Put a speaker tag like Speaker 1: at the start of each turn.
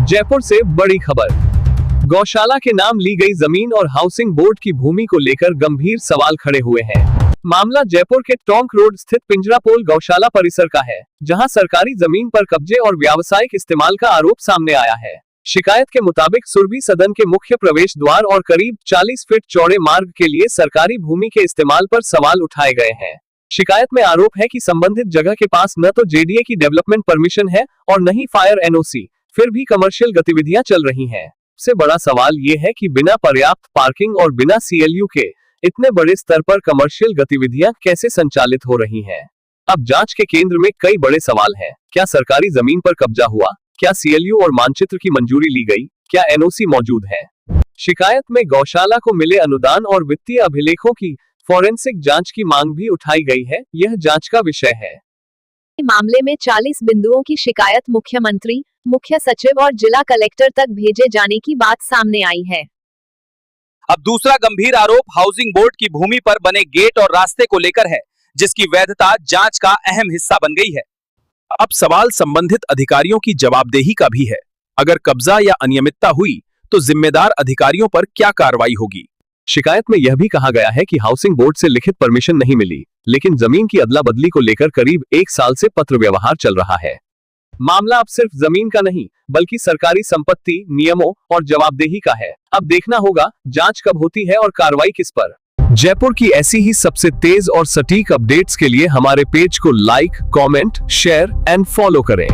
Speaker 1: जयपुर से बड़ी खबर। गौशाला के नाम ली गई जमीन और हाउसिंग बोर्ड की भूमि को लेकर गंभीर सवाल खड़े हुए हैं। मामला जयपुर के टोंक रोड स्थित पिंजरापोल गौशाला परिसर का है, जहां सरकारी जमीन पर कब्जे और व्यावसायिक इस्तेमाल का आरोप सामने आया है। शिकायत के मुताबिक सुरभि सदन के मुख्य प्रवेश द्वार और करीब 40 फीट चौड़े मार्ग के लिए सरकारी भूमि के इस्तेमाल पर सवाल उठाए गए हैं। शिकायत में आरोप है कि संबंधित जगह के पास न तो जेडीए की डेवलपमेंट परमिशन है और न ही फायर एनओसी, फिर भी कमर्शियल गतिविधियां चल रही हैं। सबसे बड़ा सवाल ये है कि बिना पर्याप्त पार्किंग और बिना सीएलयू के इतने बड़े स्तर पर कमर्शियल गतिविधियां कैसे संचालित हो रही हैं? अब जांच के केंद्र में कई बड़े सवाल हैं। क्या सरकारी जमीन पर कब्जा हुआ? क्या सीएलयू और मानचित्र की मंजूरी ली गई? क्या एनओसी मौजूद है? शिकायत में गौशाला को मिले अनुदान और वित्तीय अभिलेखों की फॉरेंसिक जांच की मांग भी उठाई गई है। यह जांच का विषय है।
Speaker 2: मामले में 40 बिंदुओं की शिकायत मुख्यमंत्री, मुख्य सचिव और जिला कलेक्टर तक भेजे जाने की बात सामने आई है।
Speaker 3: अब दूसरा गंभीर आरोप हाउसिंग बोर्ड की भूमि पर बने गेट और रास्ते को लेकर है, जिसकी वैधता जांच का अहम हिस्सा बन गई है।
Speaker 4: अब सवाल संबंधित अधिकारियों की जवाबदेही का भी है। अगर कब्जा या अनियमितता हुई तो जिम्मेदार अधिकारियों पर क्या कार्रवाई होगी?
Speaker 1: शिकायत में यह भी कहा गया है कि हाउसिंग बोर्ड से लिखित परमिशन नहीं मिली, लेकिन जमीन की अदला बदली को लेकर करीब 1 साल से पत्र व्यवहार चल रहा है। मामला अब सिर्फ जमीन का नहीं, बल्कि सरकारी संपत्ति, नियमों और जवाबदेही का है। अब देखना होगा जांच कब होती है और कार्रवाई किस पर। जयपुर की ऐसी ही सबसे तेज और सटीक अपडेट्स के लिए हमारे पेज को like, comment, share and follow करें।